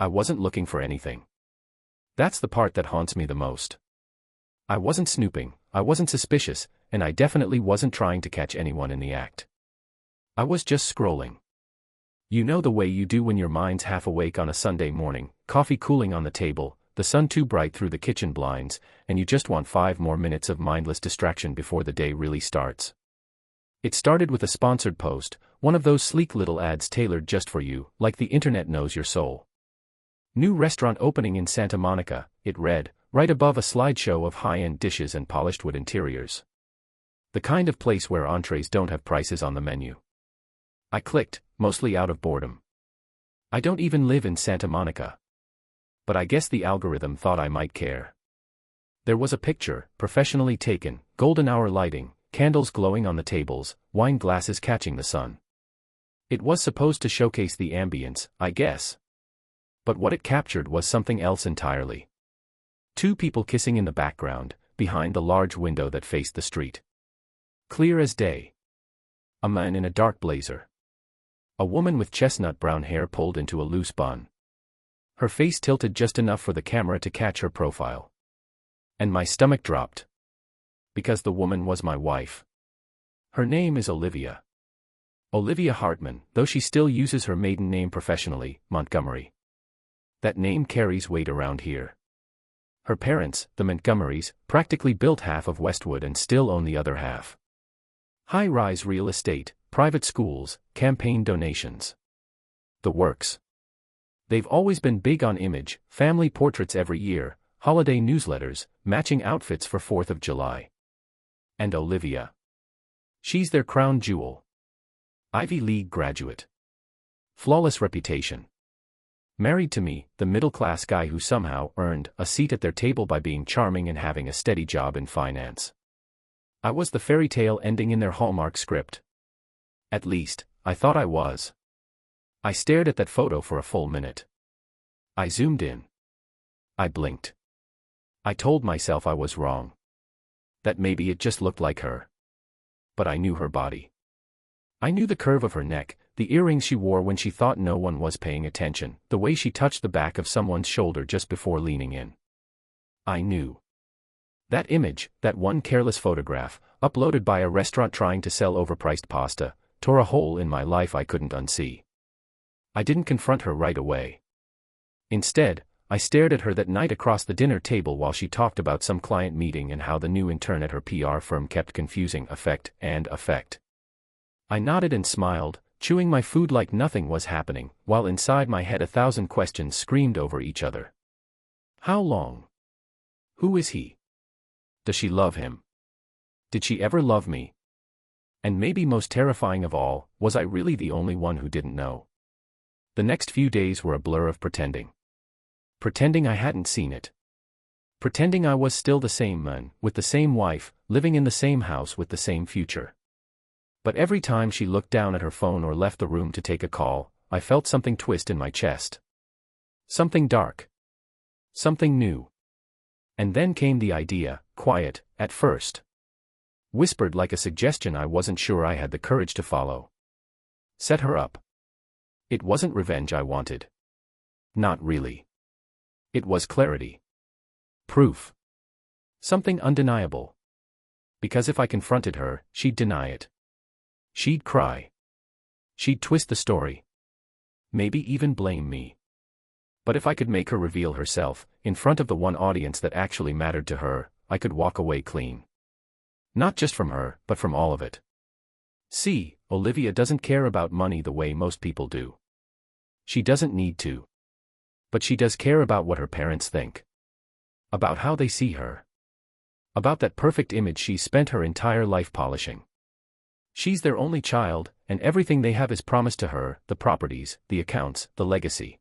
I wasn't looking for anything. That's the part that haunts me the most. I wasn't snooping, I wasn't suspicious, and I definitely wasn't trying to catch anyone in the act. I was just scrolling. You know the way you do when your mind's half awake on a Sunday morning, coffee cooling on the table, the sun too bright through the kitchen blinds, and you just want 5 more minutes of mindless distraction before the day really starts. It started with a sponsored post, one of those sleek little ads tailored just for you, like the internet knows your soul. New restaurant opening in Santa Monica, it read, right above a slideshow of high-end dishes and polished wood interiors. The kind of place where entrees don't have prices on the menu. I clicked, mostly out of boredom. I don't even live in Santa Monica. But I guess the algorithm thought I might care. There was a picture, professionally taken, golden hour lighting, candles glowing on the tables, wine glasses catching the sun. It was supposed to showcase the ambience, I guess. But what it captured was something else entirely. 2 people kissing in the background, behind the large window that faced the street. Clear as day. A man in a dark blazer. A woman with chestnut brown hair pulled into a loose bun. Her face tilted just enough for the camera to catch her profile. And my stomach dropped. Because the woman was my wife. Her name is Olivia. Olivia Hartman, though she still uses her maiden name professionally, Montgomery. That name carries weight around here. Her parents, the Montgomerys, practically built half of Westwood and still own the other half. High-rise real estate, private schools, campaign donations. The works. They've always been big on image, family portraits every year, holiday newsletters, matching outfits for 4th of July. And Olivia. She's their crown jewel. Ivy League graduate. Flawless reputation. Married to me, the middle-class guy who somehow earned a seat at their table by being charming and having a steady job in finance. I was the fairy tale ending in their Hallmark script. At least, I thought I was. I stared at that photo for a full minute. I zoomed in. I blinked. I told myself I was wrong. That maybe it just looked like her. But I knew her body. I knew the curve of her neck, the earrings she wore when she thought no one was paying attention, the way she touched the back of someone's shoulder just before leaning in. I knew. That image, that one careless photograph, uploaded by a restaurant trying to sell overpriced pasta, tore a hole in my life I couldn't unsee. I didn't confront her right away. Instead, I stared at her that night across the dinner table while she talked about some client meeting and how the new intern at her PR firm kept confusing affect and affect. I nodded and smiled, chewing my food like nothing was happening, while inside my head 1,000 questions screamed over each other. How long? Who is he? Does she love him? Did she ever love me? And maybe most terrifying of all, was I really the only one who didn't know? The next few days were a blur of pretending. Pretending I hadn't seen it. Pretending I was still the same man, with the same wife, living in the same house with the same future. But every time she looked down at her phone or left the room to take a call, I felt something twist in my chest. Something dark. Something new. And then came the idea, quiet, at first. Whispered like a suggestion I wasn't sure I had the courage to follow. Set her up. It wasn't revenge I wanted. Not really. It was clarity. Proof. Something undeniable. Because if I confronted her, she'd deny it. She'd cry. She'd twist the story. Maybe even blame me. But if I could make her reveal herself, in front of the one audience that actually mattered to her, I could walk away clean. Not just from her, but from all of it. See, Olivia doesn't care about money the way most people do. She doesn't need to. But she does care about what her parents think. About how they see her. About that perfect image she spent her entire life polishing. She's their only child, and everything they have is promised to her, the properties, the accounts, the legacy.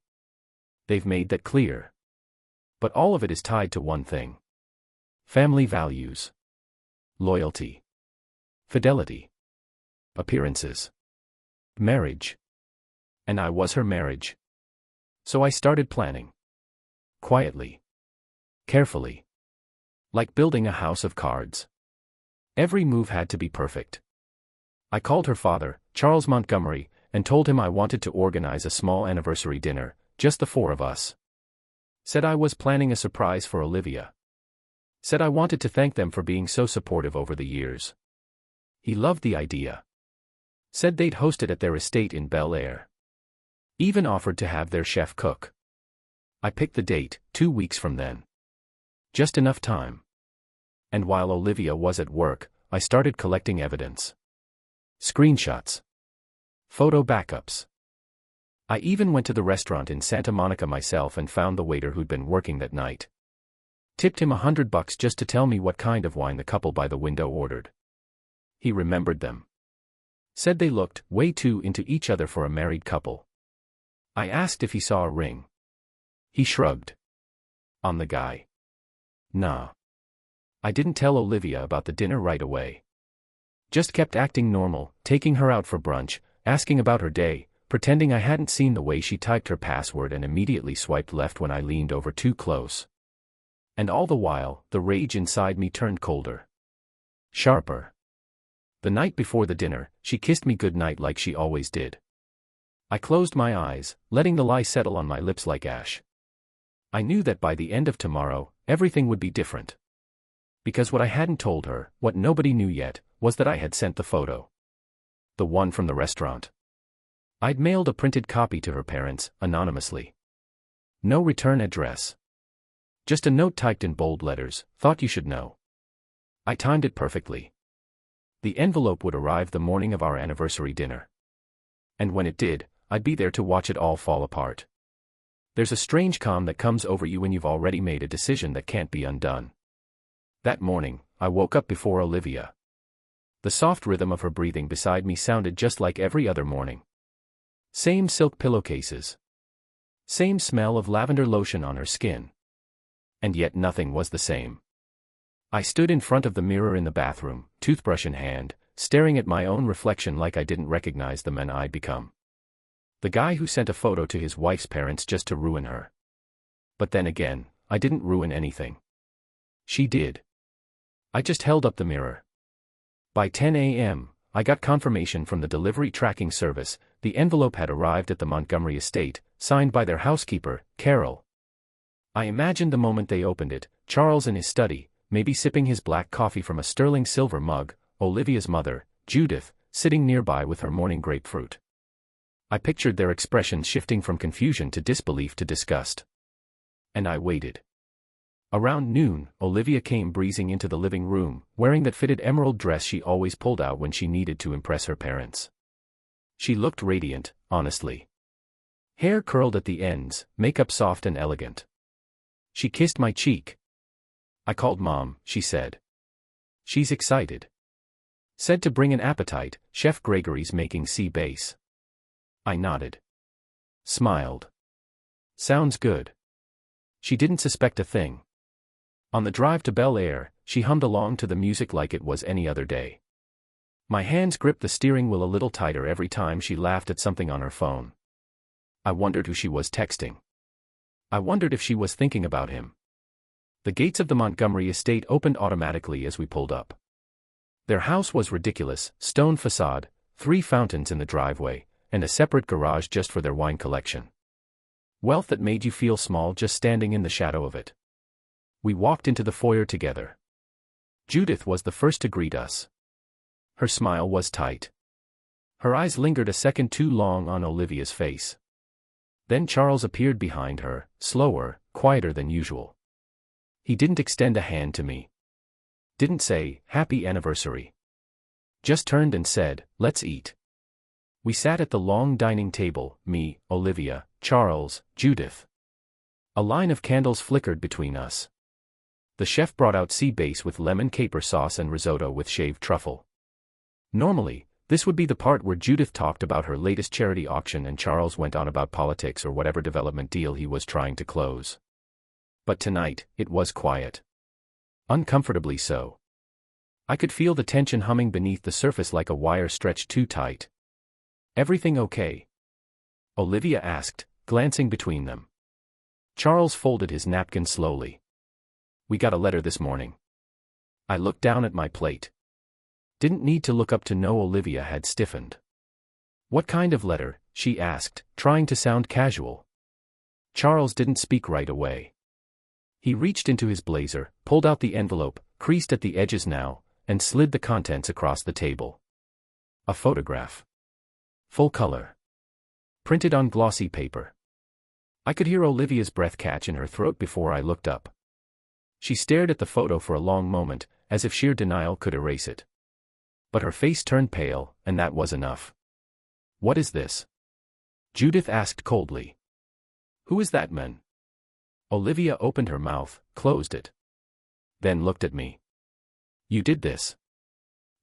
They've made that clear. But all of it is tied to one thing. Family values. Loyalty. Fidelity. Appearances. Marriage. And I was her marriage. So I started planning. Quietly. Carefully. Like building a house of cards. Every move had to be perfect. I called her father, Charles Montgomery, and told him I wanted to organize a small anniversary dinner, just the four of us. Said I was planning a surprise for Olivia. Said I wanted to thank them for being so supportive over the years. He loved the idea. Said they'd host it at their estate in Bel Air. Even offered to have their chef cook. I picked the date, 2 weeks from then. Just enough time. And while Olivia was at work, I started collecting evidence. Screenshots. Photo backups. I even went to the restaurant in Santa Monica myself and found the waiter who'd been working that night. Tipped him $100 just to tell me what kind of wine the couple by the window ordered. He remembered them. Said they looked way too into each other for a married couple. I asked if he saw a ring. He shrugged. On the guy. Nah. I didn't tell Olivia about the dinner right away. Just kept acting normal, taking her out for brunch, asking about her day, pretending I hadn't seen the way she typed her password and immediately swiped left when I leaned over too close. And all the while, the rage inside me turned colder. Sharper. The night before the dinner, she kissed me goodnight like she always did. I closed my eyes, letting the lie settle on my lips like ash. I knew that by the end of tomorrow, everything would be different. Because what I hadn't told her, what nobody knew yet, was that I had sent the photo. The one from the restaurant. I'd mailed a printed copy to her parents, anonymously. No return address. Just a note typed in bold letters, thought you should know. I timed it perfectly. The envelope would arrive the morning of our anniversary dinner. And when it did, I'd be there to watch it all fall apart. There's a strange calm that comes over you when you've already made a decision that can't be undone. That morning, I woke up before Olivia. The soft rhythm of her breathing beside me sounded just like every other morning. Same silk pillowcases. Same smell of lavender lotion on her skin. And yet nothing was the same. I stood in front of the mirror in the bathroom, toothbrush in hand, staring at my own reflection like I didn't recognize the man I'd become. The guy who sent a photo to his wife's parents just to ruin her. But then again, I didn't ruin anything. She did. I just held up the mirror. By 10 a.m., I got confirmation from the delivery tracking service. The envelope had arrived at the Montgomery estate, signed by their housekeeper, Carol. I imagined the moment they opened it, Charles in his study, maybe sipping his black coffee from a sterling silver mug, Olivia's mother, Judith, sitting nearby with her morning grapefruit. I pictured their expressions shifting from confusion to disbelief to disgust. And I waited. Around noon, Olivia came breezing into the living room, wearing that fitted emerald dress she always pulled out when she needed to impress her parents. She looked radiant, honestly. Hair curled at the ends, makeup soft and elegant. She kissed my cheek. I called Mom, she said. She's excited. Said to bring an appetite, Chef Gregory's making sea bass. I nodded. Smiled. Sounds good. She didn't suspect a thing. On the drive to Bel Air, she hummed along to the music like it was any other day. My hands gripped the steering wheel a little tighter every time she laughed at something on her phone. I wondered who she was texting. I wondered if she was thinking about him. The gates of the Montgomery estate opened automatically as we pulled up. Their house was ridiculous, stone facade, 3 fountains in the driveway, and a separate garage just for their wine collection. Wealth that made you feel small just standing in the shadow of it. We walked into the foyer together. Judith was the first to greet us. Her smile was tight. Her eyes lingered a second too long on Olivia's face. Then Charles appeared behind her, slower, quieter than usual. He didn't extend a hand to me. Didn't say, "Happy anniversary." Just turned and said, "Let's eat." We sat at the long dining table, me, Olivia, Charles, Judith. A line of candles flickered between us. The chef brought out sea bass with lemon caper sauce and risotto with shaved truffle. Normally, this would be the part where Judith talked about her latest charity auction and Charles went on about politics or whatever development deal he was trying to close. But tonight, it was quiet. Uncomfortably so. I could feel the tension humming beneath the surface like a wire stretched too tight. "Everything okay?" Olivia asked, glancing between them. Charles folded his napkin slowly. "We got a letter this morning." I looked down at my plate. Didn't need to look up to know Olivia had stiffened. "What kind of letter?" she asked, trying to sound casual. Charles didn't speak right away. He reached into his blazer, pulled out the envelope, creased at the edges now, and slid the contents across the table. A photograph. Full color. Printed on glossy paper. I could hear Olivia's breath catch in her throat before I looked up. She stared at the photo for a long moment, as if sheer denial could erase it. But her face turned pale, and that was enough. "What is this?" Judith asked coldly. "Who is that man?" Olivia opened her mouth, closed it. Then looked at me. "You did this."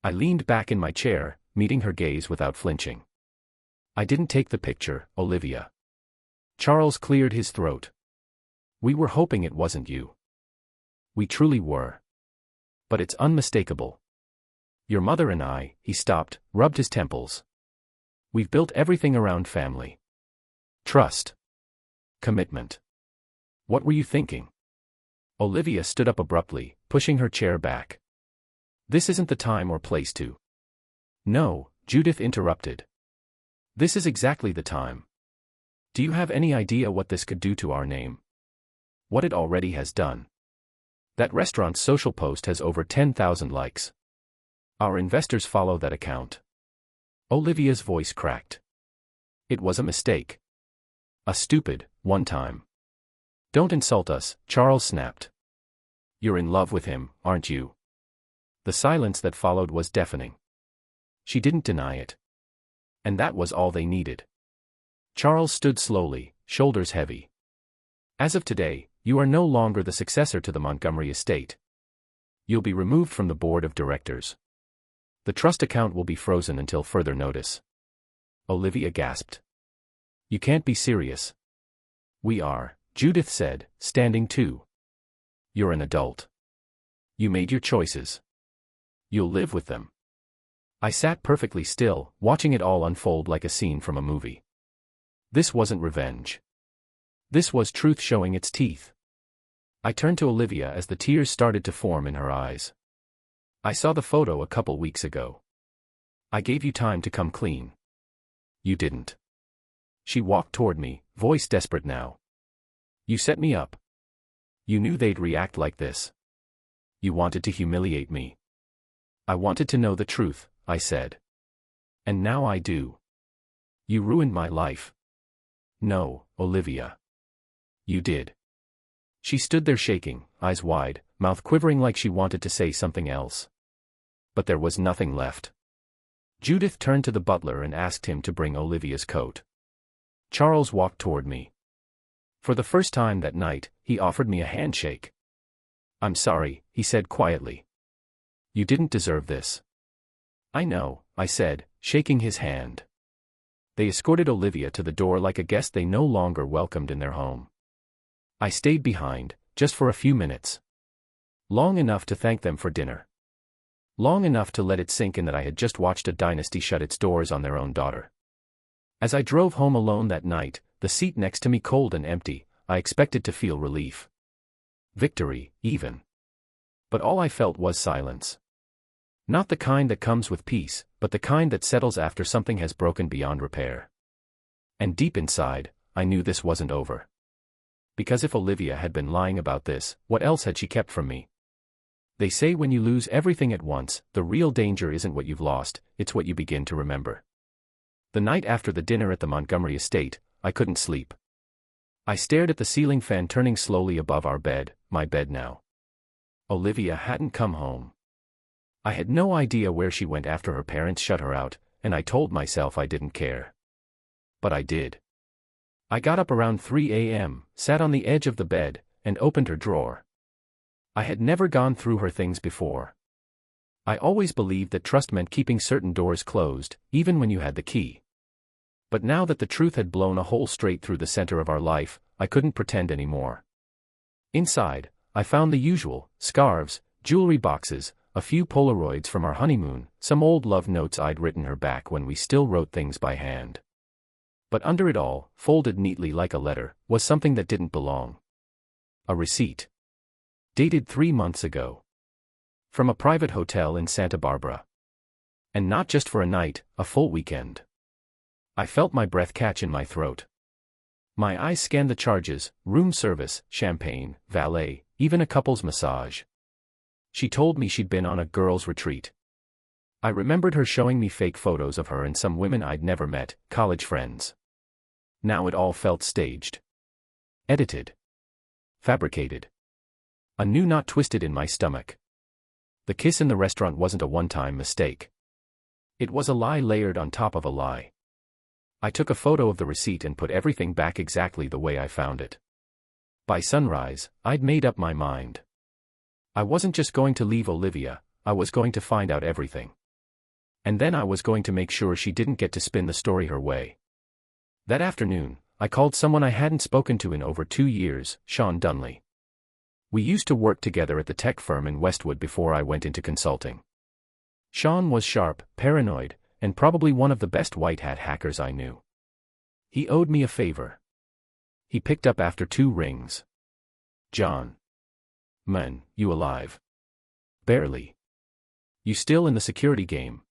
I leaned back in my chair, meeting her gaze without flinching. "I didn't take the picture, Olivia." Charles cleared his throat. "We were hoping it wasn't you." "We truly were. But it's unmistakable. Your mother and I," he stopped, rubbed his temples. "We've built everything around family. Trust. Commitment. What were you thinking?" Olivia stood up abruptly, pushing her chair back. "This isn't the time or place to." "No," Judith interrupted. "This is exactly the time. Do you have any idea what this could do to our name? What it already has done? That restaurant's social post has over 10,000 likes. Our investors follow that account." Olivia's voice cracked. "It was a mistake. A stupid, one-time." "Don't insult us," Charles snapped. "You're in love with him, aren't you?" The silence that followed was deafening. She didn't deny it. And that was all they needed. Charles stood slowly, shoulders heavy. "As of today, you are no longer the successor to the Montgomery estate. You'll be removed from the board of directors. The trust account will be frozen until further notice." Olivia gasped. "You can't be serious." "We are," Judith said, standing too. "You're an adult. You made your choices. You'll live with them." I sat perfectly still, watching it all unfold like a scene from a movie. This wasn't revenge. This was truth showing its teeth. I turned to Olivia as the tears started to form in her eyes. "I saw the photo a couple weeks ago. I gave you time to come clean. You didn't." She walked toward me, voice desperate now. "You set me up. You knew they'd react like this. You wanted to humiliate me." "I wanted to know the truth," I said. "And now I do. You ruined my life." "No, Olivia. You did." She stood there shaking, eyes wide, mouth quivering like she wanted to say something else. But there was nothing left. Judith turned to the butler and asked him to bring Olivia's coat. Charles walked toward me. For the first time that night, he offered me a handshake. "I'm sorry," he said quietly. "You didn't deserve this." "I know," I said, shaking his hand. They escorted Olivia to the door like a guest they no longer welcomed in their home. I stayed behind, just for a few minutes. Long enough to thank them for dinner. Long enough to let it sink in that I had just watched a dynasty shut its doors on their own daughter. As I drove home alone that night, the seat next to me cold and empty, I expected to feel relief. Victory, even. But all I felt was silence. Not the kind that comes with peace, but the kind that settles after something has broken beyond repair. And deep inside, I knew this wasn't over. Because if Olivia had been lying about this, what else had she kept from me? They say when you lose everything at once, the real danger isn't what you've lost, it's what you begin to remember. The night after the dinner at the Montgomery estate, I couldn't sleep. I stared at the ceiling fan turning slowly above our bed, my bed now. Olivia hadn't come home. I had no idea where she went after her parents shut her out, and I told myself I didn't care. But I did. I got up around 3 a.m., sat on the edge of the bed, and opened her drawer. I had never gone through her things before. I always believed that trust meant keeping certain doors closed, even when you had the key. But now that the truth had blown a hole straight through the center of our life, I couldn't pretend anymore. Inside, I found the usual: scarves, jewelry boxes, a few Polaroids from our honeymoon, some old love notes I'd written her back when we still wrote things by hand. But under it all, folded neatly like a letter, was something that didn't belong. A receipt. Dated 3 months ago. From a private hotel in Santa Barbara. And not just for a night, a full weekend. I felt my breath catch in my throat. My eyes scanned the charges: room service, champagne, valet, even a couple's massage. She told me she'd been on a girls' retreat. I remembered her showing me fake photos of her and some women I'd never met, college friends. Now it all felt staged. Edited. Fabricated. A new knot twisted in my stomach. The kiss in the restaurant wasn't a one-time mistake. It was a lie layered on top of a lie. I took a photo of the receipt and put everything back exactly the way I found it. By sunrise, I'd made up my mind. I wasn't just going to leave Olivia, I was going to find out everything. And then I was going to make sure she didn't get to spin the story her way. That afternoon, I called someone I hadn't spoken to in over 2 years, Sean Dunley. We used to work together at the tech firm in Westwood before I went into consulting. Sean was sharp, paranoid, and probably one of the best white-hat hackers I knew. He owed me a favor. He picked up after 2 rings. "John. Man, you alive?" "Barely." "You still in the security game?"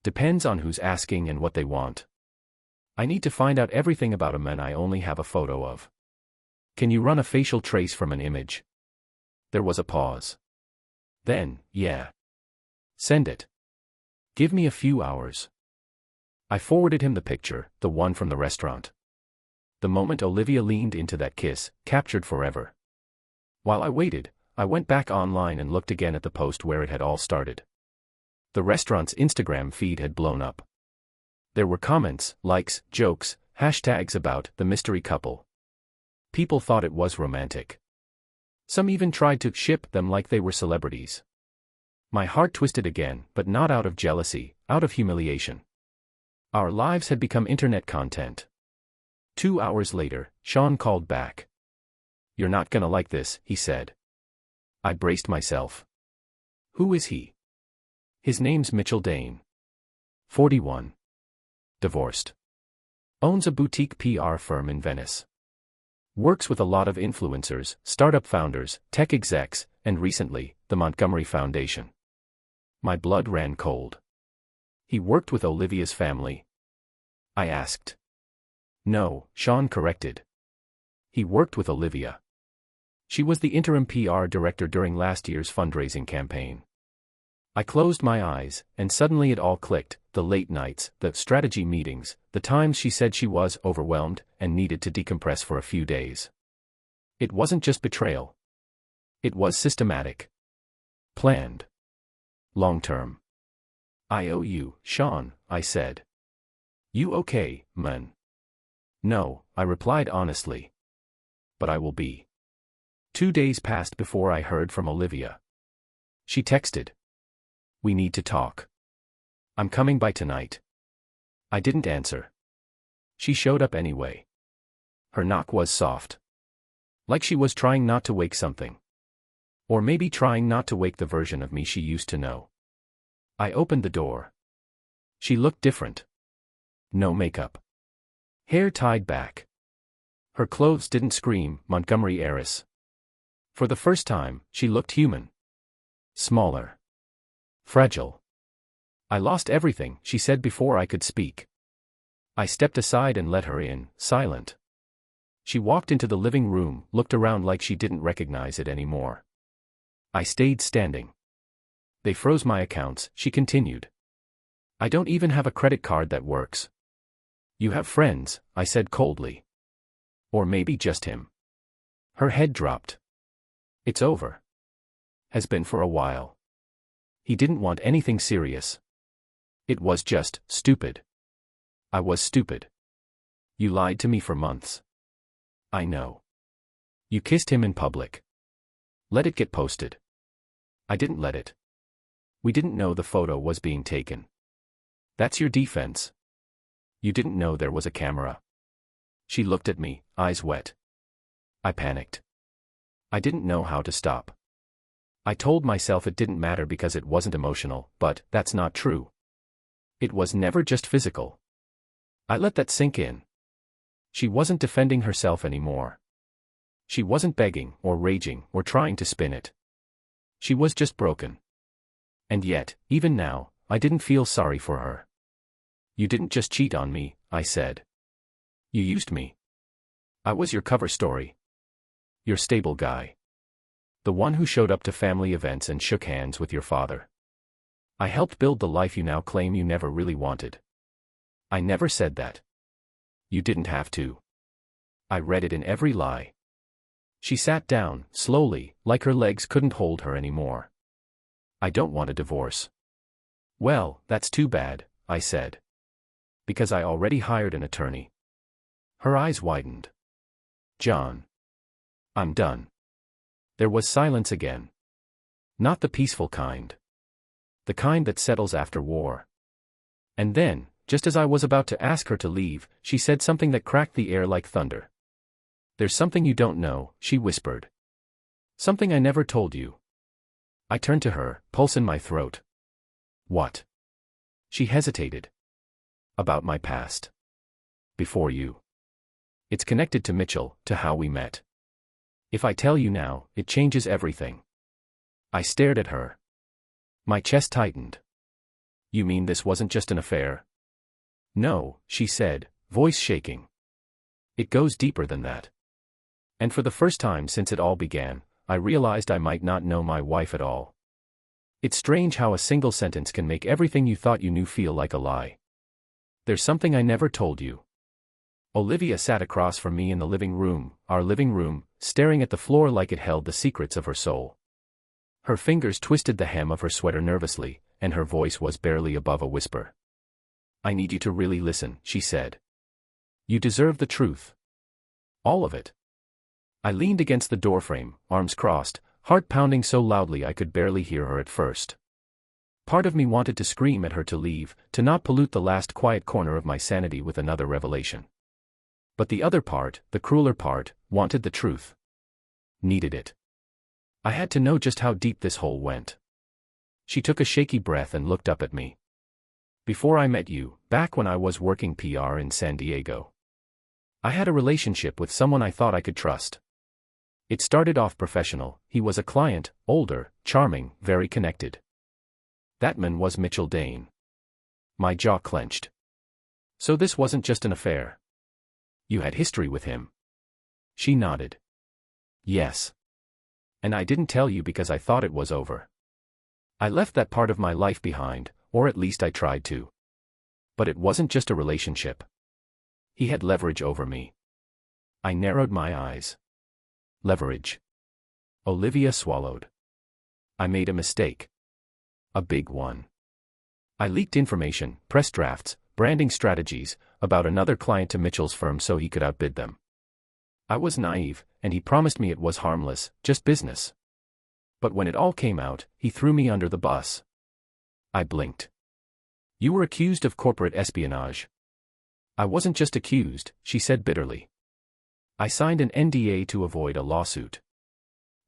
"Depends on who's asking and what they want. I need to find out everything about a man I only have a photo of. Can you run a facial trace from an image?" There was a pause. Then, "Yeah." "Send it. Give me a few hours." I forwarded him the picture, the one from the restaurant. The moment Olivia leaned into that kiss, captured forever. While I waited, I went back online and looked again at the post where it had all started. The restaurant's Instagram feed had blown up. There were comments, likes, jokes, hashtags about the mystery couple. People thought it was romantic. Some even tried to ship them like they were celebrities. My heart twisted again, but not out of jealousy, out of humiliation. Our lives had become internet content. 2 hours later, Sean called back. "You're not gonna like this," he said. I braced myself. "Who is he?" "His name's Mitchell Dane. 41. Divorced. Owns a boutique PR firm in Venice. Works with a lot of influencers, startup founders, tech execs, and recently, the Montgomery Foundation." My blood ran cold. "He worked with Olivia's family?" I asked. "No," Sean corrected. "He worked with Olivia. She was the interim PR director during last year's fundraising campaign." I closed my eyes, and suddenly it all clicked: the late nights, the strategy meetings, the times she said she was overwhelmed and needed to decompress for a few days. It wasn't just betrayal. It was systematic. Planned. Long-term. "I owe you, Sean," I said. "You okay, man?" "No," I replied honestly. "But I will be." 2 days passed before I heard from Olivia. She texted. "We need to talk. I'm coming by tonight." I didn't answer. She showed up anyway. Her knock was soft. Like she was trying not to wake something. Or maybe trying not to wake the version of me she used to know. I opened the door. She looked different. No makeup. Hair tied back. Her clothes didn't scream Montgomery heiress. For the first time, she looked human. Smaller. Fragile. "I lost everything," she said before I could speak. I stepped aside and let her in, silent. She walked into the living room, looked around like she didn't recognize it anymore. I stayed standing. "They froze my accounts," she continued. "I don't even have a credit card that works." "You have friends," I said coldly. "Or maybe just him." Her head dropped. "It's over. Has been for a while. He didn't want anything serious. It was just stupid. I was stupid. You lied to me for months." "I know. You kissed him in public. Let it get posted." "I didn't let it. We didn't know the photo was being taken." "That's your defense. You didn't know there was a camera." She looked at me, eyes wet. I panicked. I didn't know how to stop. I told myself it didn't matter because it wasn't emotional, but that's not true. It was never just physical. I let that sink in. She wasn't defending herself anymore. She wasn't begging, or raging, or trying to spin it. She was just broken. And yet, even now, I didn't feel sorry for her. "You didn't just cheat on me," I said. "You used me." I was your cover story. Your stable guy. The one who showed up to family events and shook hands with your father. I helped build the life you now claim you never really wanted. I never said that. You didn't have to. I read it in every lie. She sat down, slowly, like her legs couldn't hold her anymore. I don't want a divorce. Well, that's too bad, I said. Because I already hired an attorney. Her eyes widened. John. I'm done. There was silence again. Not the peaceful kind. The kind that settles after war. And then, just as I was about to ask her to leave, she said something that cracked the air like thunder. There's something you don't know, she whispered. Something I never told you. I turned to her, pulse in my throat. What? She hesitated. About my past. Before you. It's connected to Mitchell, to how we met. If I tell you now, it changes everything. I stared at her. My chest tightened. You mean this wasn't just an affair? No, she said, voice shaking. It goes deeper than that. And for the first time since it all began, I realized I might not know my wife at all. It's strange how a single sentence can make everything you thought you knew feel like a lie. There's something I never told you. Olivia sat across from me in the living room, our living room, staring at the floor like it held the secrets of her soul. Her fingers twisted the hem of her sweater nervously, and her voice was barely above a whisper. I need you to really listen, she said. You deserve the truth. All of it. I leaned against the doorframe, arms crossed, heart pounding so loudly I could barely hear her at first. Part of me wanted to scream at her to leave, to not pollute the last quiet corner of my sanity with another revelation. But the other part, the crueler part, wanted the truth. Needed it. I had to know just how deep this hole went. She took a shaky breath and looked up at me. Before I met you, back when I was working PR in San Diego, I had a relationship with someone I thought I could trust. It started off professional. He was a client, older, charming, very connected. That man was Mitchell Dane. My jaw clenched. So this wasn't just an affair. You had history with him. She nodded. Yes. And I didn't tell you because I thought it was over. I left that part of my life behind, or at least I tried to. But it wasn't just a relationship. He had leverage over me. I narrowed my eyes. Leverage. Olivia swallowed. I made a mistake. A big one. I leaked information, press drafts, branding strategies, about another client to Mitchell's firm so he could outbid them. I was naive, and he promised me it was harmless, just business. But when it all came out, he threw me under the bus. I blinked. You were accused of corporate espionage. I wasn't just accused, she said bitterly. I signed an NDA to avoid a lawsuit.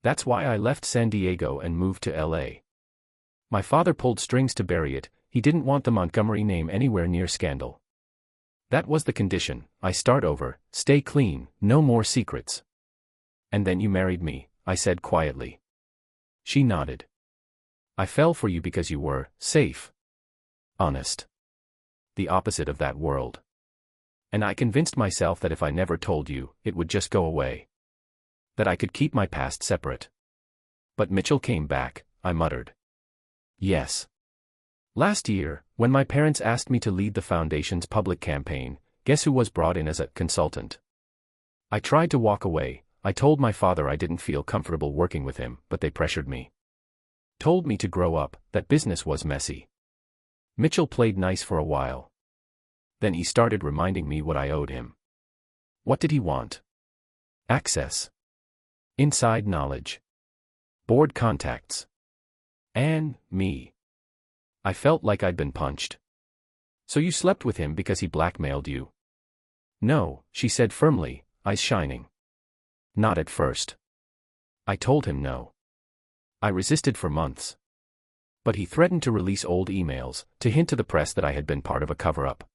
That's why I left San Diego and moved to LA. My father pulled strings to bury it. He didn't want the Montgomery name anywhere near scandal. That was the condition. I start over, stay clean, no more secrets. And then you married me, I said quietly. She nodded. I fell for you because you were safe. Honest. The opposite of that world. And I convinced myself that if I never told you, it would just go away. That I could keep my past separate. But Mitchell came back, I muttered. Yes. Last year, when my parents asked me to lead the foundation's public campaign, guess who was brought in as a consultant? I tried to walk away. I told my father I didn't feel comfortable working with him, but they pressured me. Told me to grow up, that business was messy. Mitchell played nice for a while. Then he started reminding me what I owed him. What did he want? Access. Inside knowledge. Board contacts. And me. I felt like I'd been punched. So you slept with him because he blackmailed you? No, she said firmly, eyes shining. Not at first. I told him no. I resisted for months. But he threatened to release old emails, to hint to the press that I had been part of a cover-up.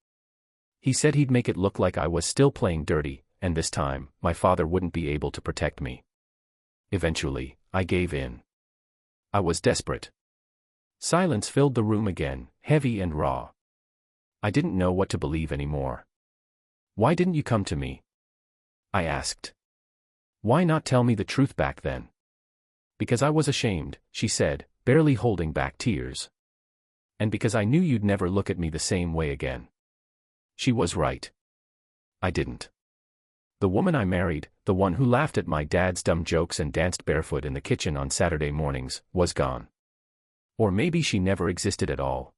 He said he'd make it look like I was still playing dirty, and this time, my father wouldn't be able to protect me. Eventually, I gave in. I was desperate. Silence filled the room again, heavy and raw. I didn't know what to believe anymore. Why didn't you come to me? I asked. Why not tell me the truth back then? Because I was ashamed, she said, barely holding back tears. And because I knew you'd never look at me the same way again. She was right. I didn't. The woman I married, the one who laughed at my dad's dumb jokes and danced barefoot in the kitchen on Saturday mornings, was gone. Or maybe she never existed at all.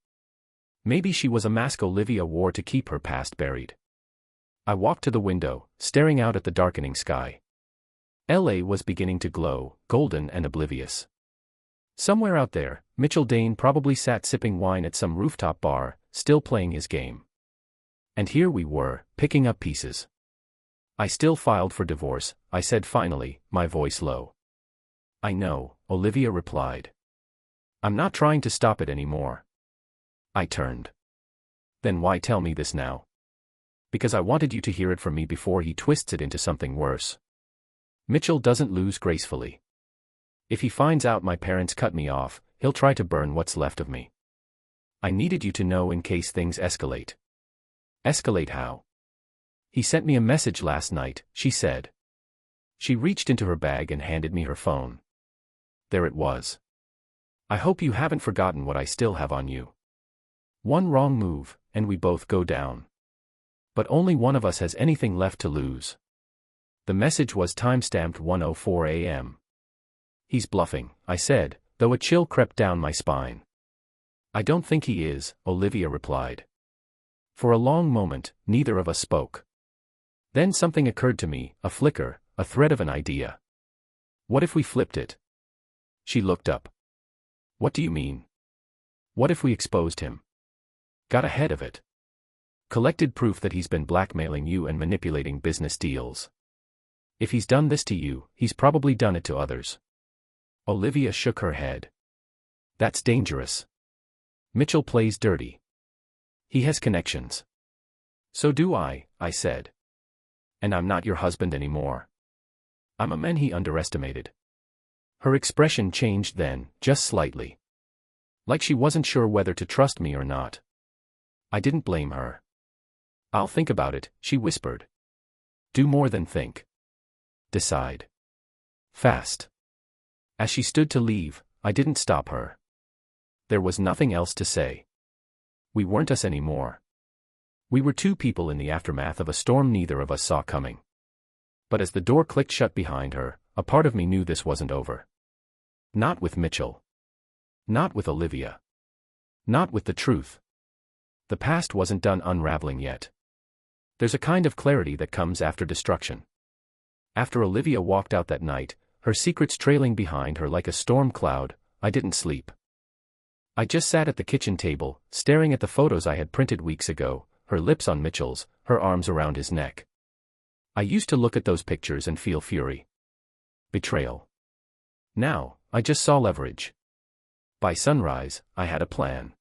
Maybe she was a mask Olivia wore to keep her past buried. I walked to the window, staring out at the darkening sky. LA was beginning to glow, golden and oblivious. Somewhere out there, Mitchell Dane probably sat sipping wine at some rooftop bar, still playing his game. And here we were, picking up pieces. I still filed for divorce, I said finally, my voice low. I know, Olivia replied. I'm not trying to stop it anymore. I turned. Then why tell me this now? Because I wanted you to hear it from me before he twists it into something worse. Mitchell doesn't lose gracefully. If he finds out my parents cut me off, he'll try to burn what's left of me. I needed you to know in case things escalate. Escalate how? He sent me a message last night, she said. She reached into her bag and handed me her phone. There it was. I hope you haven't forgotten what I still have on you. One wrong move, and we both go down. But only one of us has anything left to lose. The message was time-stamped 1:04 a.m. He's bluffing, I said, though a chill crept down my spine. I don't think he is, Olivia replied. For a long moment, neither of us spoke. Then something occurred to me, a flicker, a thread of an idea. What if we flipped it? She looked up. What do you mean? What if we exposed him? Got ahead of it. Collected proof that he's been blackmailing you and manipulating business deals. If he's done this to you, he's probably done it to others. Olivia shook her head. That's dangerous. Mitchell plays dirty. He has connections. So do I said. And I'm not your husband anymore. I'm a man he underestimated. Her expression changed then, just slightly. Like she wasn't sure whether to trust me or not. I didn't blame her. I'll think about it, she whispered. Do more than think. Decide. Fast. As she stood to leave, I didn't stop her. There was nothing else to say. We weren't us anymore. We were two people in the aftermath of a storm neither of us saw coming. But as the door clicked shut behind her, a part of me knew this wasn't over. Not with Mitchell. Not with Olivia. Not with the truth. The past wasn't done unraveling yet. There's a kind of clarity that comes after destruction. After Olivia walked out that night, her secrets trailing behind her like a storm cloud, I didn't sleep. I just sat at the kitchen table, staring at the photos I had printed weeks ago, her lips on Mitchell's, her arms around his neck. I used to look at those pictures and feel fury. Betrayal. Now, I just saw leverage. By sunrise, I had a plan.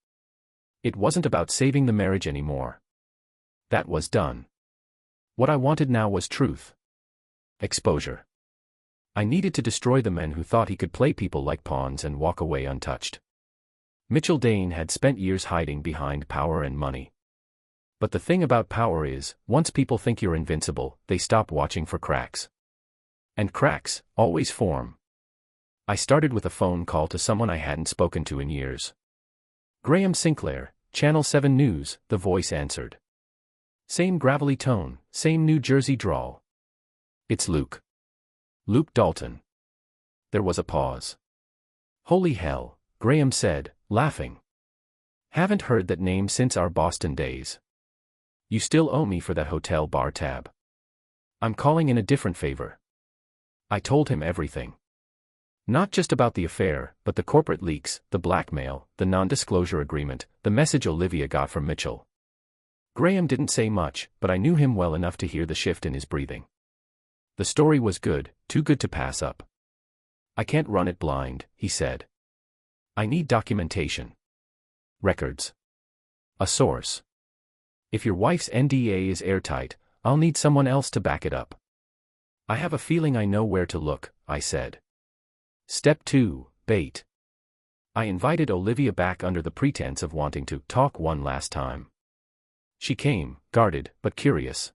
It wasn't about saving the marriage anymore. That was done. What I wanted now was truth. Exposure. I needed to destroy the men who thought he could play people like pawns and walk away untouched. Mitchell Dane had spent years hiding behind power and money. But the thing about power is, once people think you're invincible, they stop watching for cracks. And cracks always form. I started with a phone call to someone I hadn't spoken to in years. Graham Sinclair, Channel 7 News, the voice answered. Same gravelly tone, same New Jersey drawl. It's Luke. Luke Dalton. There was a pause. Holy hell, Graham said, laughing. Haven't heard that name since our Boston days. You still owe me for that hotel bar tab. I'm calling in a different favor. I told him everything. Not just about the affair, but the corporate leaks, the blackmail, the non-disclosure agreement, the message Olivia got from Mitchell. Graham didn't say much, but I knew him well enough to hear the shift in his breathing. The story was good, too good to pass up. I can't run it blind, he said. I need documentation. Records. A source. If your wife's NDA is airtight, I'll need someone else to back it up. I have a feeling I know where to look, I said. Step 2, bait. I invited Olivia back under the pretense of wanting to talk one last time. She came, guarded, but curious.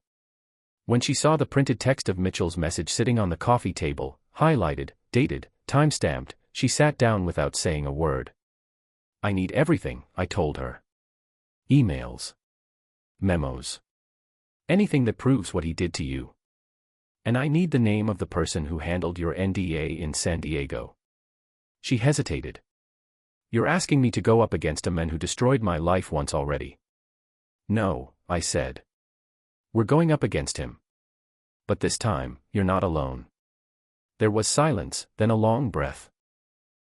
When she saw the printed text of Mitchell's message sitting on the coffee table, highlighted, dated, time-stamped, she sat down without saying a word. I need everything, I told her. Emails. Memos. Anything that proves what he did to you. And I need the name of the person who handled your NDA in San Diego. She hesitated. You're asking me to go up against a man who destroyed my life once already. No, I said. We're going up against him. But this time, you're not alone. There was silence, then a long breath.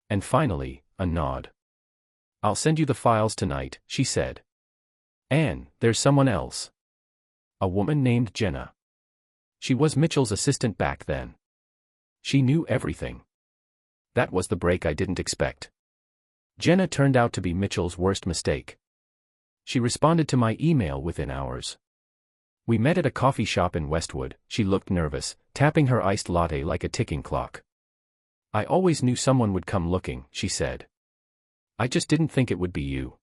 And finally, a nod. I'll send you the files tonight, she said. Anne, there's someone else. A woman named Jenna. She was Mitchell's assistant back then. She knew everything. That was the break I didn't expect. Jenna turned out to be Mitchell's worst mistake. She responded to my email within hours. We met at a coffee shop in Westwood. She looked nervous, tapping her iced latte like a ticking clock. I always knew someone would come looking, she said. I just didn't think it would be you.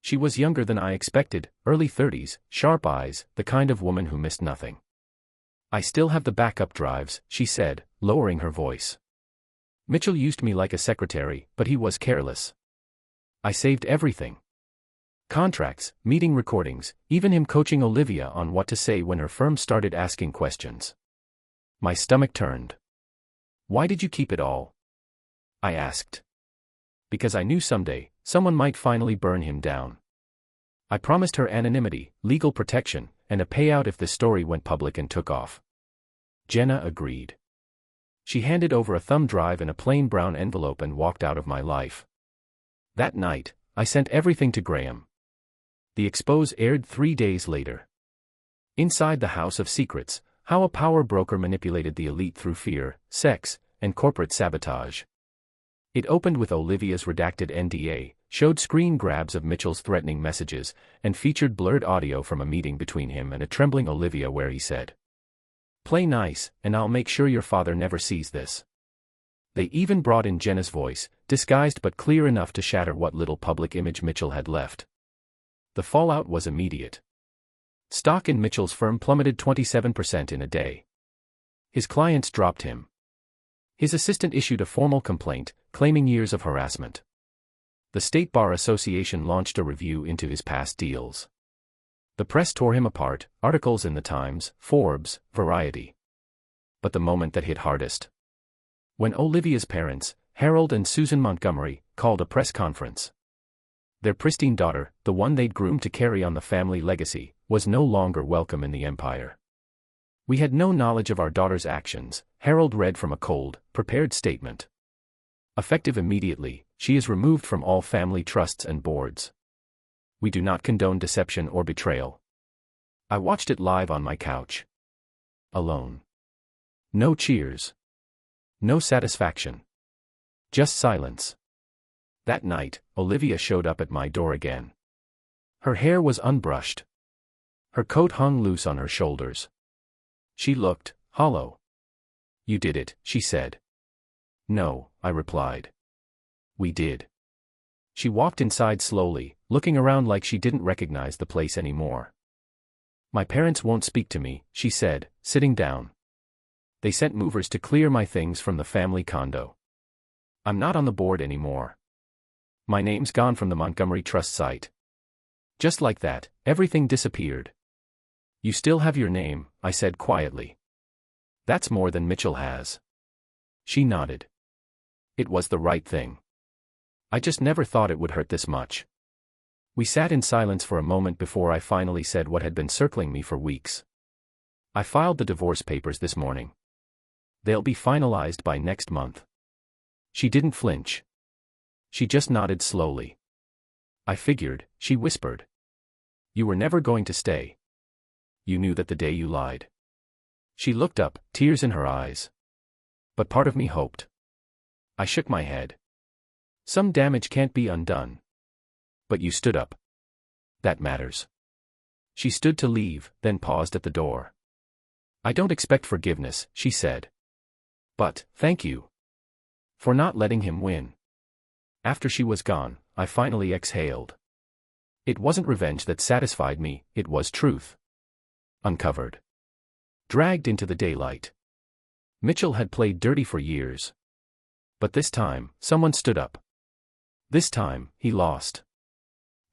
She was younger than I expected, early 30s, sharp eyes, the kind of woman who missed nothing. I still have the backup drives, she said, lowering her voice. Mitchell used me like a secretary, but he was careless. I saved everything. Contracts, meeting recordings, even him coaching Olivia on what to say when her firm started asking questions. My stomach turned. Why did you keep it all? I asked. Because I knew someday, someone might finally burn him down. I promised her anonymity, legal protection, and a payout if the story went public and took off. Jenna agreed. She handed over a thumb drive in a plain brown envelope and walked out of my life. That night, I sent everything to Graham. The expose aired 3 days later. Inside the House of Secrets, how a power broker manipulated the elite through fear, sex, and corporate sabotage. It opened with Olivia's redacted NDA, showed screen grabs of Mitchell's threatening messages, and featured blurred audio from a meeting between him and a trembling Olivia where he said, "Play nice, and I'll make sure your father never sees this." They even brought in Jenna's voice, disguised but clear enough to shatter what little public image Mitchell had left. The fallout was immediate. Stock in Mitchell's firm plummeted 27% in a day. His clients dropped him. His assistant issued a formal complaint, claiming years of harassment. The State Bar Association launched a review into his past deals. The press tore him apart, articles in the Times, Forbes, Variety. But the moment that hit hardest. When Olivia's parents, Harold and Susan Montgomery, called a press conference. Their pristine daughter, the one they'd groomed to carry on the family legacy, was no longer welcome in the empire. We had no knowledge of our daughter's actions, Harold read from a cold, prepared statement. Effective immediately, she is removed from all family trusts and boards. We do not condone deception or betrayal. I watched it live on my couch. Alone. No cheers. No satisfaction. Just silence. That night, Olivia showed up at my door again. Her hair was unbrushed. Her coat hung loose on her shoulders. She looked hollow. "You did it," she said. "No," I replied. "We did." She walked inside slowly, looking around like she didn't recognize the place anymore. "My parents won't speak to me," she said, sitting down. "They sent movers to clear my things from the family condo. I'm not on the board anymore. My name's gone from the Montgomery Trust site." Just like that, everything disappeared. "You still have your name," I said quietly. "That's more than Mitchell has." She nodded. It was the right thing. I just never thought it would hurt this much. We sat in silence for a moment before I finally said what had been circling me for weeks. "I filed the divorce papers this morning. They'll be finalized by next month." She didn't flinch. She just nodded slowly. "I figured," she whispered. "You were never going to stay. You knew that the day you lied." She looked up, tears in her eyes. But part of me hoped. I shook my head. "Some damage can't be undone." "But you stood up. That matters." She stood to leave, then paused at the door. "I don't expect forgiveness," she said. "But, thank you. For not letting him win." After she was gone, I finally exhaled. It wasn't revenge that satisfied me, it was truth. Uncovered. Dragged into the daylight. Mitchell had played dirty for years. But this time, someone stood up. This time, he lost.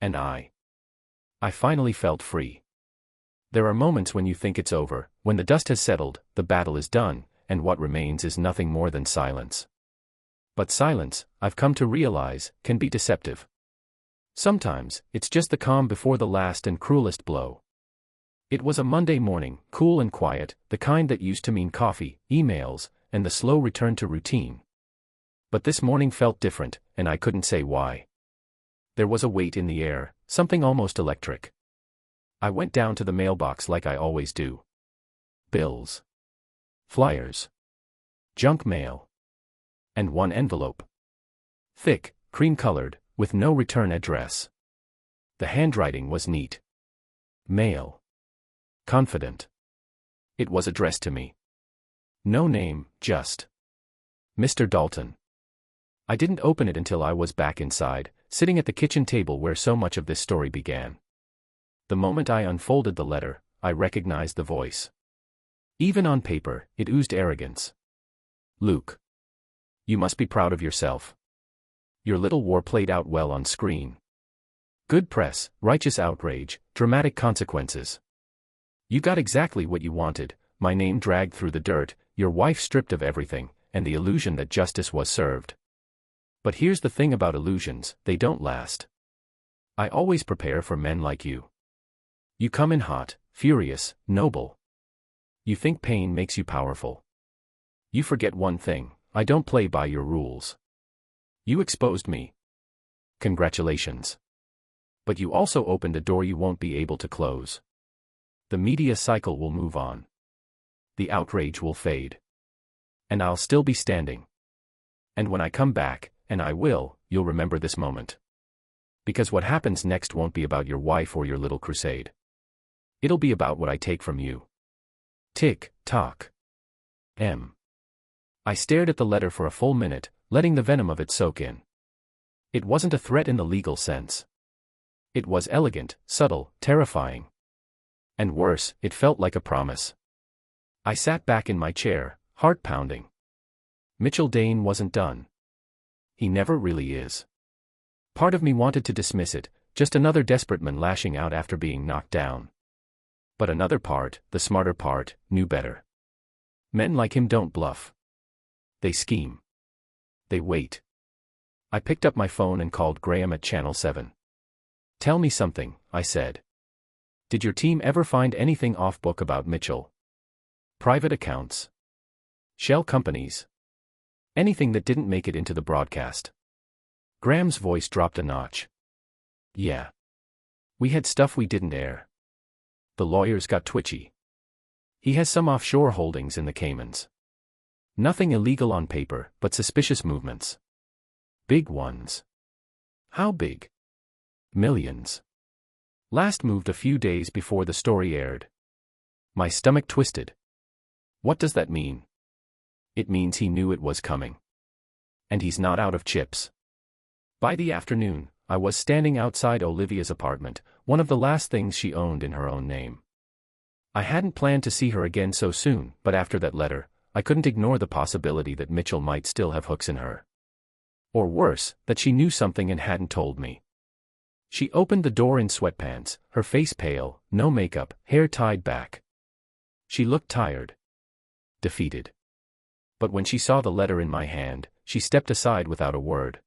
And I finally felt free. There are moments when you think it's over, when the dust has settled, the battle is done, and what remains is nothing more than silence. But silence, I've come to realize, can be deceptive. Sometimes, it's just the calm before the last and cruelest blow. It was a Monday morning, cool and quiet, the kind that used to mean coffee, emails, and the slow return to routine. But this morning felt different, and I couldn't say why. There was a weight in the air, something almost electric. I went down to the mailbox like I always do. Bills. Flyers. Junk mail. And one envelope. Thick, cream-colored, with no return address. The handwriting was neat. Mail. Confident. It was addressed to me. No name, just Mr. Dalton. I didn't open it until I was back inside, sitting at the kitchen table where so much of this story began. The moment I unfolded the letter, I recognized the voice. Even on paper, it oozed arrogance. Luke. You must be proud of yourself. Your little war played out well on screen. Good press, righteous outrage, dramatic consequences. You got exactly what you wanted, my name dragged through the dirt, your wife stripped of everything, and the illusion that justice was served. But here's the thing about illusions, they don't last. I always prepare for men like you. You come in hot, furious, noble. You think pain makes you powerful. You forget one thing, I don't play by your rules. You exposed me. Congratulations. But you also opened a door you won't be able to close. The media cycle will move on. The outrage will fade. And I'll still be standing. And when I come back, and I will, you'll remember this moment. Because what happens next won't be about your wife or your little crusade. It'll be about what I take from you. Tick, tock. M. I stared at the letter for a full minute, letting the venom of it soak in. It wasn't a threat in the legal sense. It was elegant, subtle, terrifying. And worse, it felt like a promise. I sat back in my chair, heart pounding. Mitchell Dane wasn't done. He never really is. Part of me wanted to dismiss it, just another desperate man lashing out after being knocked down. But another part, the smarter part, knew better. Men like him don't bluff. They scheme. They wait. I picked up my phone and called Graham at Channel 7. Tell me something, I said. Did your team ever find anything off-book about Mitchell? Private accounts? Shell companies? Anything that didn't make it into the broadcast? Graham's voice dropped a notch. Yeah. We had stuff we didn't air. The lawyers got twitchy. He has some offshore holdings in the Caymans. Nothing illegal on paper, but suspicious movements. Big ones. How big? Millions. Last moved a few days before the story aired. My stomach twisted. What does that mean? It means he knew it was coming. And he's not out of chips. By the afternoon, I was standing outside Olivia's apartment, one of the last things she owned in her own name. I hadn't planned to see her again so soon, but after that letter, I couldn't ignore the possibility that Mitchell might still have hooks in her. Or worse, that she knew something and hadn't told me. She opened the door in sweatpants, her face pale, no makeup, hair tied back. She looked tired. Defeated. But when she saw the letter in my hand, she stepped aside without a word.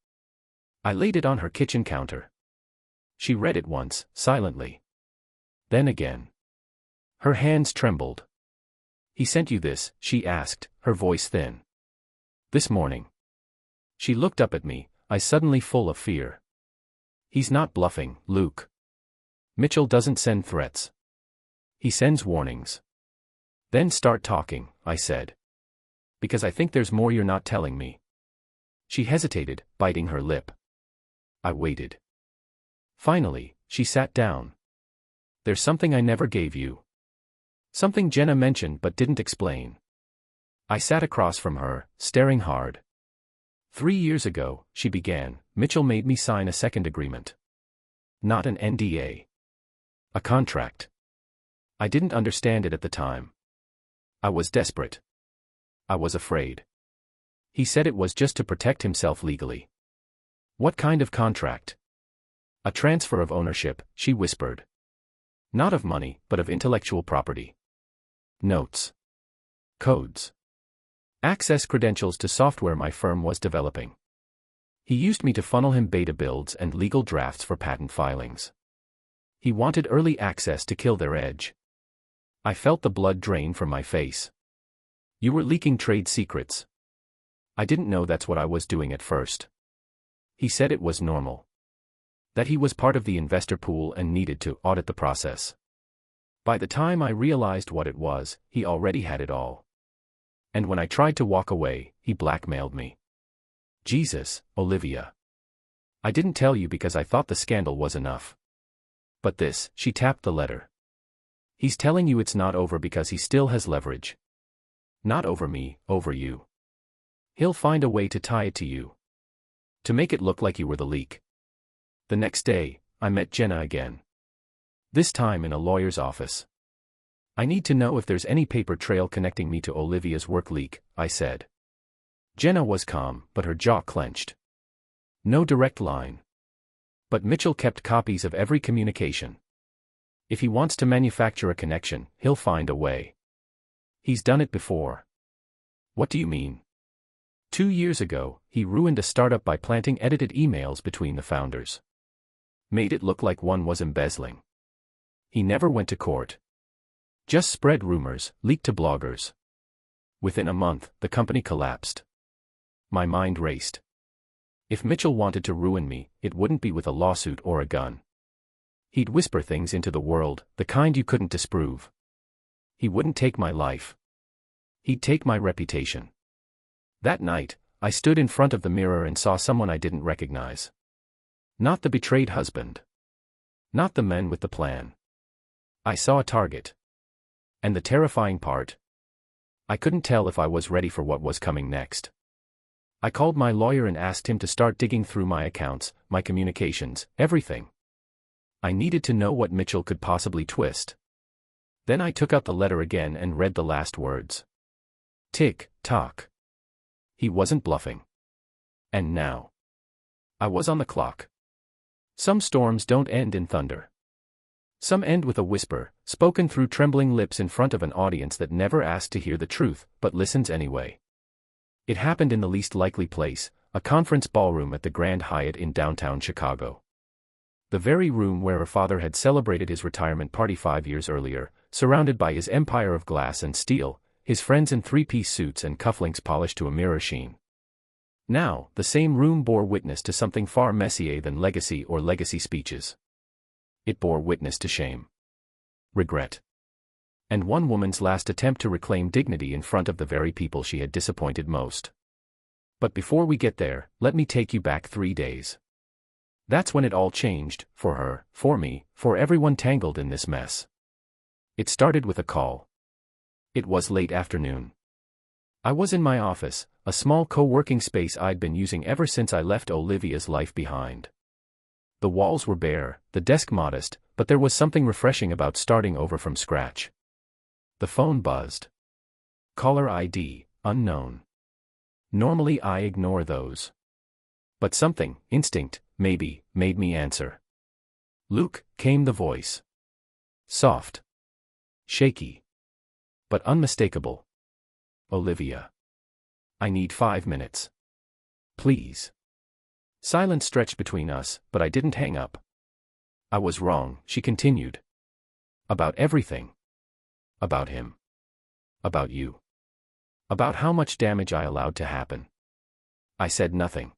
I laid it on her kitchen counter. She read it once, silently. Then again. Her hands trembled. He sent you this, she asked, her voice thin. This morning. She looked up at me, eyes suddenly full of fear. He's not bluffing, Luke. Mitchell doesn't send threats. He sends warnings. Then start talking, I said. Because I think there's more you're not telling me. She hesitated, biting her lip. I waited. Finally, she sat down. There's something I never gave you. Something Jenna mentioned but didn't explain. I sat across from her, staring hard. 3 years ago, she began, Mitchell made me sign a second agreement. Not an NDA. A contract. I didn't understand it at the time. I was desperate. I was afraid. He said it was just to protect himself legally. What kind of contract? A transfer of ownership, she whispered. Not of money, but of intellectual property. Notes. Codes. Access credentials to software my firm was developing. He used me to funnel him beta builds and legal drafts for patent filings. He wanted early access to kill their edge. I felt the blood drain from my face. You were leaking trade secrets. I didn't know that's what I was doing at first. He said it was normal. That he was part of the investor pool and needed to audit the process. By the time I realized what it was, he already had it all. And when I tried to walk away, he blackmailed me. Jesus, Olivia. I didn't tell you because I thought the scandal was enough. But this, she tapped the letter. He's telling you it's not over because he still has leverage. Not over me, over you. He'll find a way to tie it to you. To make it look like you were the leak. The next day, I met Jenna again. This time in a lawyer's office. I need to know if there's any paper trail connecting me to Olivia's work leak, I said. Jenna was calm, but her jaw clenched. No direct line. But Mitchell kept copies of every communication. If he wants to manufacture a connection, he'll find a way. He's done it before. What do you mean? 2 years ago, he ruined a startup by planting edited emails between the founders. Made it look like one was embezzling. He never went to court. Just spread rumors, leaked to bloggers. Within a month, the company collapsed. My mind raced. If Mitchell wanted to ruin me, it wouldn't be with a lawsuit or a gun. He'd whisper things into the world, the kind you couldn't disprove. He wouldn't take my life. He'd take my reputation. That night, I stood in front of the mirror and saw someone I didn't recognize. Not the betrayed husband. Not the man with the plan. I saw a target. And the terrifying part? I couldn't tell if I was ready for what was coming next. I called my lawyer and asked him to start digging through my accounts, my communications, everything. I needed to know what Mitchell could possibly twist. Then I took out the letter again and read the last words. Tick, tock. He wasn't bluffing. And now. I was on the clock. Some storms don't end in thunder. Some end with a whisper, spoken through trembling lips in front of an audience that never asked to hear the truth, but listens anyway. It happened in the least likely place, a conference ballroom at the Grand Hyatt in downtown Chicago. The very room where her father had celebrated his retirement party 5 years earlier, surrounded by his empire of glass and steel, his friends in three-piece suits and cufflinks polished to a mirror sheen. Now, the same room bore witness to something far messier than legacy or legacy speeches. It bore witness to shame. Regret. And one woman's last attempt to reclaim dignity in front of the very people she had disappointed most. But before we get there, let me take you back 3 days. That's when it all changed, for her, for me, for everyone tangled in this mess. It started with a call. It was late afternoon. I was in my office, a small co-working space I'd been using ever since I left Olivia's life behind. The walls were bare, the desk modest, but there was something refreshing about starting over from scratch. The phone buzzed. Caller ID, unknown. Normally I ignore those. But something, instinct, maybe, made me answer. Luke, came the voice. Soft. Shaky. But unmistakable. Olivia. I need 5 minutes. Please. Silence stretched between us, but I didn't hang up. I was wrong, she continued. About everything. About him. About you. About how much damage I allowed to happen. I said nothing.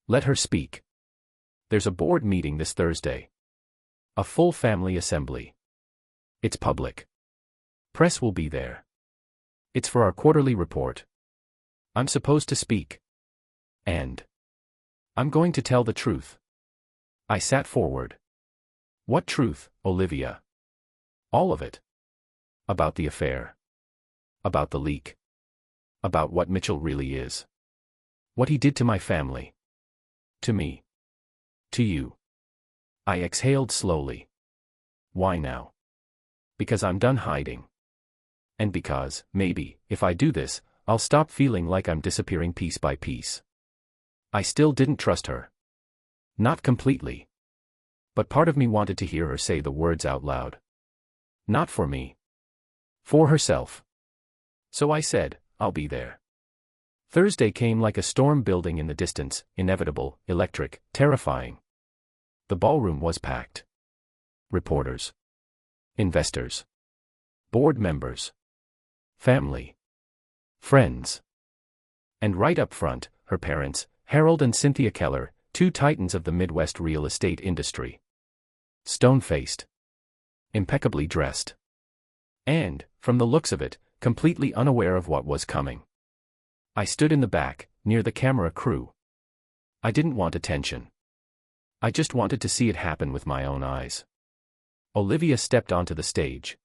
Let her speak. There's a board meeting this Thursday. A full family assembly. It's public. Press will be there. It's for our quarterly report. I'm supposed to speak. And I'm going to tell the truth. I sat forward. What truth, Olivia? All of it. About the affair. About the leak. About what Mitchell really is. What he did to my family. To me. To you. I exhaled slowly. Why now? Because I'm done hiding. And because, maybe, if I do this, I'll stop feeling like I'm disappearing piece by piece. I still didn't trust her. Not completely. But part of me wanted to hear her say the words out loud. Not for me. For herself. So I said, I'll be there. Thursday came like a storm building in the distance, inevitable, electric, terrifying. The ballroom was packed. Reporters. Investors. Board members. Family. Friends. And right up front, her parents, Harold and Cynthia Keller, two titans of the Midwest real estate industry. Stone-faced. Impeccably dressed. And, from the looks of it, completely unaware of what was coming. I stood in the back, near the camera crew. I didn't want attention. I just wanted to see it happen with my own eyes. Olivia stepped onto the stage.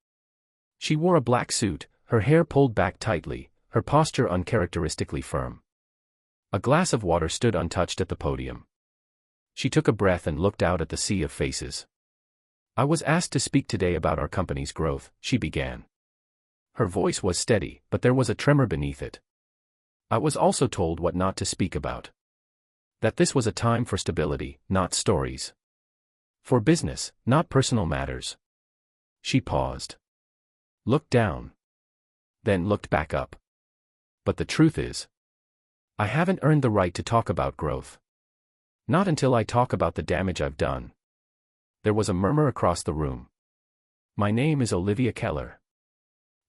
She wore a black suit, her hair pulled back tightly, her posture uncharacteristically firm. A glass of water stood untouched at the podium. She took a breath and looked out at the sea of faces. I was asked to speak today about our company's growth, she began. Her voice was steady, but there was a tremor beneath it. I was also told what not to speak about. That this was a time for stability, not stories. For business, not personal matters. She paused. Looked down. Then looked back up. But the truth is, I haven't earned the right to talk about growth. Not until I talk about the damage I've done. There was a murmur across the room. My name is Olivia Keller.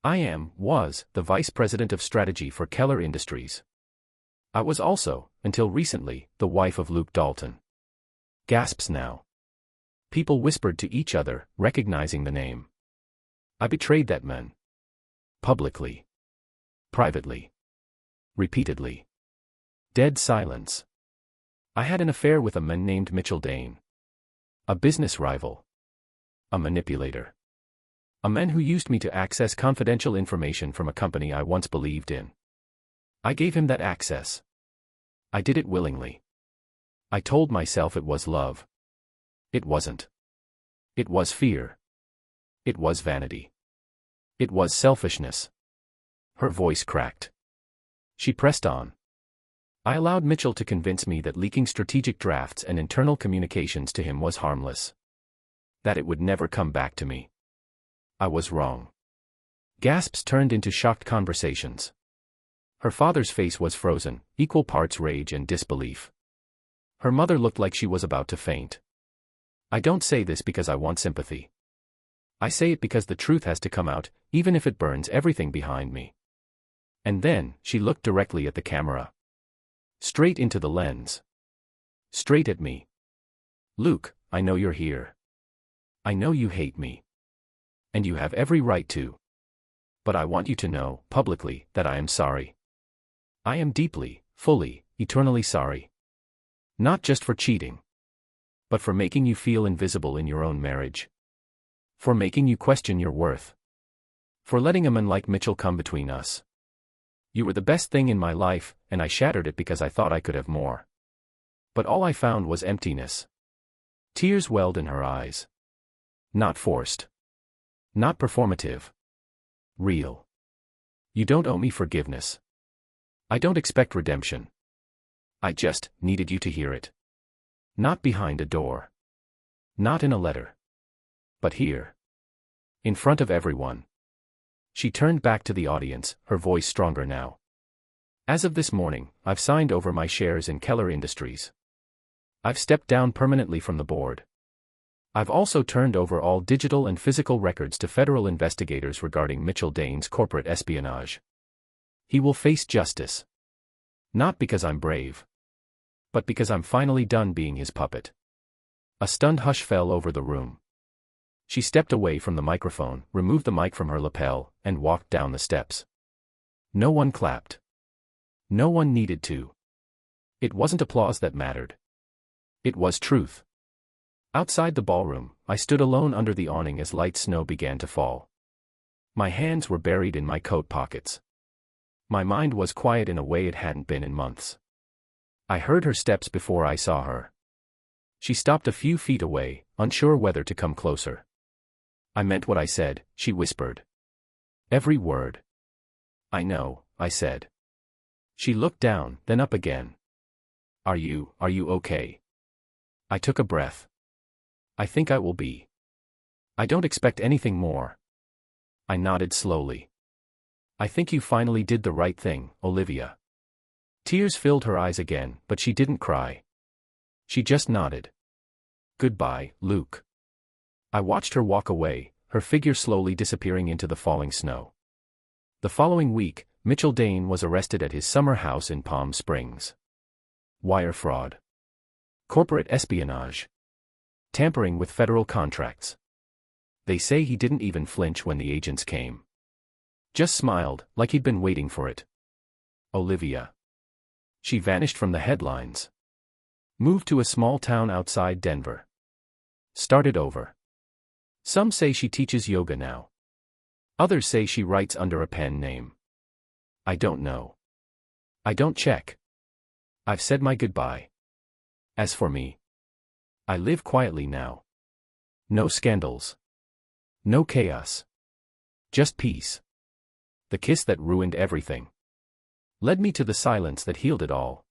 I was, the Vice President of Strategy for Keller Industries. I was also, until recently, the wife of Luke Dalton. Gasps now. People whispered to each other, recognizing the name. I betrayed that man. Publicly. Privately. Repeatedly. Dead silence. I had an affair with a man named Mitchell Dane. A business rival. A manipulator. A man who used me to access confidential information from a company I once believed in. I gave him that access. I did it willingly. I told myself it was love. It wasn't. It was fear. It was vanity. It was selfishness. Her voice cracked. She pressed on. I allowed Mitchell to convince me that leaking strategic drafts and internal communications to him was harmless. That it would never come back to me. I was wrong. Gasps turned into shocked conversations. Her father's face was frozen, equal parts rage and disbelief. Her mother looked like she was about to faint. I don't say this because I want sympathy. I say it because the truth has to come out, even if it burns everything behind me. And then, she looked directly at the camera. Straight into the lens. Straight at me. Luke, I know you're here. I know you hate me. And you have every right to. But I want you to know, publicly, that I am sorry. I am deeply, fully, eternally sorry. Not just for cheating. But for making you feel invisible in your own marriage. For making you question your worth. For letting a man like Mitchell come between us. You were the best thing in my life, and I shattered it because I thought I could have more. But all I found was emptiness. Tears welled in her eyes. Not forced. Not performative. Real. You don't owe me forgiveness. I don't expect redemption. I just needed you to hear it. Not behind a door. Not in a letter. But here. In front of everyone. She turned back to the audience, her voice stronger now. As of this morning, I've signed over my shares in Keller Industries. I've stepped down permanently from the board. I've also turned over all digital and physical records to federal investigators regarding Mitchell Dane's corporate espionage. He will face justice. Not because I'm brave. But because I'm finally done being his puppet. A stunned hush fell over the room. She stepped away from the microphone, removed the mic from her lapel, and walked down the steps. No one clapped. No one needed to. It wasn't applause that mattered. It was truth. Outside the ballroom, I stood alone under the awning as light snow began to fall. My hands were buried in my coat pockets. My mind was quiet in a way it hadn't been in months. I heard her steps before I saw her. She stopped a few feet away, unsure whether to come closer. I meant what I said, she whispered. Every word. I know, I said. She looked down, then up again. Are you okay? I took a breath. I think I will be. I don't expect anything more. I nodded slowly. I think you finally did the right thing, Olivia. Tears filled her eyes again, but she didn't cry. She just nodded. Goodbye, Luke. I watched her walk away, her figure slowly disappearing into the falling snow. The following week, Mitchell Dane was arrested at his summer house in Palm Springs. Wire fraud. Corporate espionage. Tampering with federal contracts. They say he didn't even flinch when the agents came. Just smiled, like he'd been waiting for it. Olivia. She vanished from the headlines. Moved to a small town outside Denver. Started over. Some say she teaches yoga now. Others say she writes under a pen name. I don't know. I don't check. I've said my goodbye. As for me, I live quietly now. No scandals. No chaos. Just peace. The kiss that ruined everything led me to the silence that healed it all.